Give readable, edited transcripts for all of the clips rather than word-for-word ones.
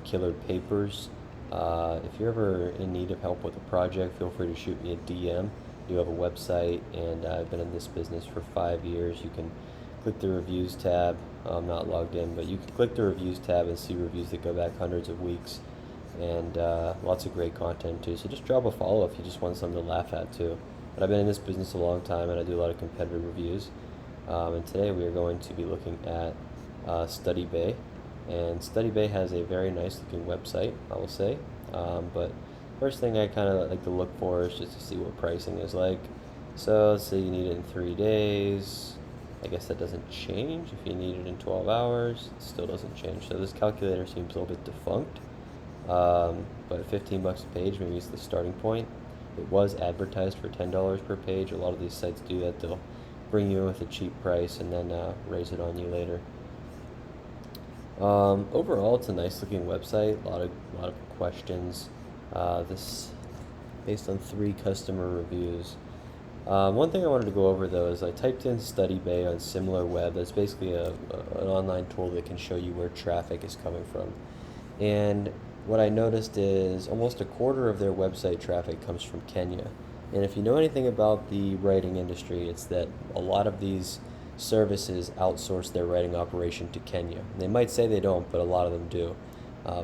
Killer Papers. If you're ever in need of help with a project, feel free to shoot me a DM. You have a website, and I've been in this business for 5 years. You can click the reviews tab. I'm not logged in, but you can click the reviews tab and see reviews that go back hundreds of weeks, and lots of great content too. So just drop a follow if you just want something to laugh at too. But I've been in this business a long time, and I do a lot of competitive reviews. And today we are going to be looking at StudyBay. And StudyBay has a very nice looking website, I will say. But first thing I kind of like to look for is just to see what pricing is like. So let's say you need it in 3 days. I guess that doesn't change. If you need it in 12 hours, it still doesn't change. So this calculator seems a little bit defunct. But 15 bucks a page, maybe it's the starting point. It was advertised for $10 per page. A lot of these sites do that. They'll bring you in with a cheap price and then raise it on you later. Overall, it's a nice looking website. A lot of questions. This based on 3 customer reviews. One thing I wanted to go over though is I typed in StudyBay on SimilarWeb. That's basically an online tool that can show you where traffic is coming from. And what I noticed is almost a quarter of their website traffic comes from Kenya. And if you know anything about the writing industry, it's that a lot of these services outsource their writing operation to Kenya. They might say they don't, but a lot of them do,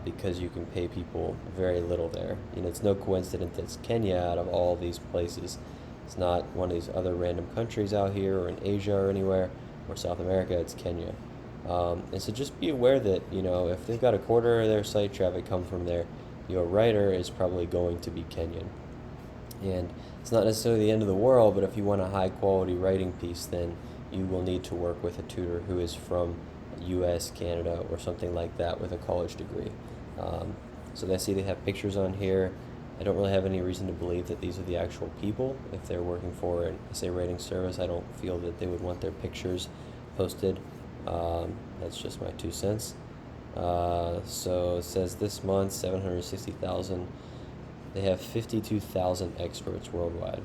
because you can pay people very little there. It's no coincidence that it's Kenya out of all these places. It's not one of these other random countries out here or in Asia or anywhere or South America. It's Kenya. And so just be aware that, if they've got a quarter of their site traffic come from there, your writer is probably going to be Kenyan. And it's not necessarily the end of the world, but if you want a high quality writing piece, then you will need to work with a tutor who is from US, Canada, or something like that with a college degree. So I see they have pictures on here. I don't really have any reason to believe that these are the actual people. If they're working for an essay writing service, I don't feel that they would want their pictures posted. That's just my 2 cents. So it says this month, 760,000. They have 52,000 experts worldwide.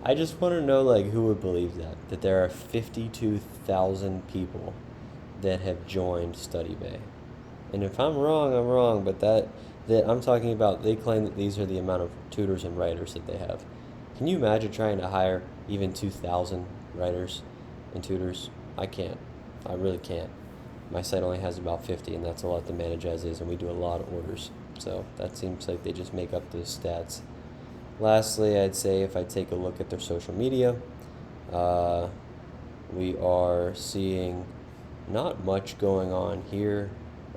I just want to know, who would believe that there are 52,000 people that have joined StudyBay. And if I'm wrong, I'm wrong, but that I'm talking about, they claim that these are the amount of tutors and writers that they have. Can you imagine trying to hire even 2,000 writers and tutors? I can't. I really can't. My site only has about 50, and that's a lot to manage as is, and we do a lot of orders. So that seems like they just make up those stats. Lastly, I'd say if I take a look at their social media, we are seeing not much going on here.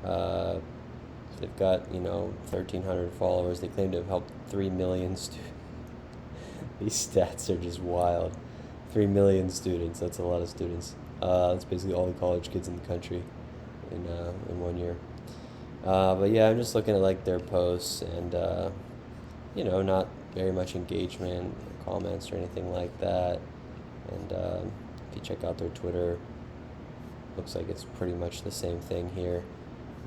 They've got 1,300 followers. They claim to have helped 3 million students. These stats are just wild. 3 million students. That's a lot of students. That's basically all the college kids in the country in 1 year. But yeah, I'm just looking at their posts, and not very much engagement or comments or anything like that. And if you check out their Twitter, looks like it's pretty much the same thing here.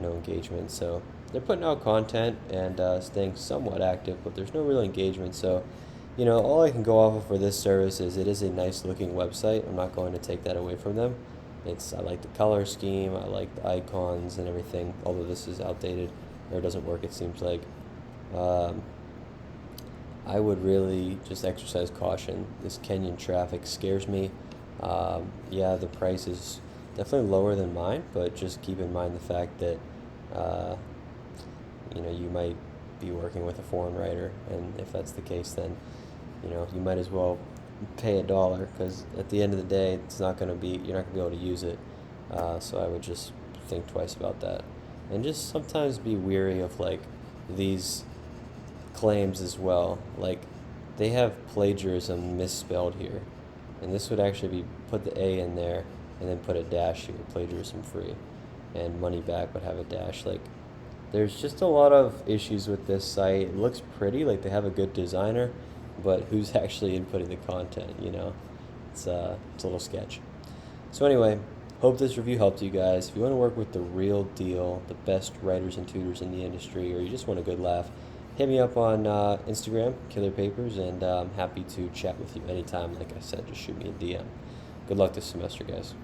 No engagement. So they're putting out content and staying somewhat active, but there's no real engagement. So all I can go off of for this service is it is a nice looking website. I'm not going to take that away from them. I like the color scheme, I like the icons and everything, although this is outdated or it doesn't work, it seems like. I would really just exercise caution. This Kenyan traffic scares me. Yeah, the price is definitely lower than mine, but just keep in mind the fact that you might be working with a foreign writer, and if that's the case, then you might as well pay $1, because at the end of the day, you're not going to be able to use it. So I would just think twice about that, and just sometimes be weary of these claims as well. They have plagiarism misspelled here, and this would actually be put the A in there and then put a dash here, plagiarism free, and money back would have a dash. There's just a lot of issues with this site. It looks pretty, they have a good designer, but who's actually inputting the content? It's a little sketch. So anyway, hope this review helped you guys. If you want to work with the real deal, the best writers and tutors in the industry, or you just want a good laugh, hit me up on Instagram, Killer Papers, and I'm happy to chat with you anytime. Like I said, just shoot me a DM. Good luck this semester, guys.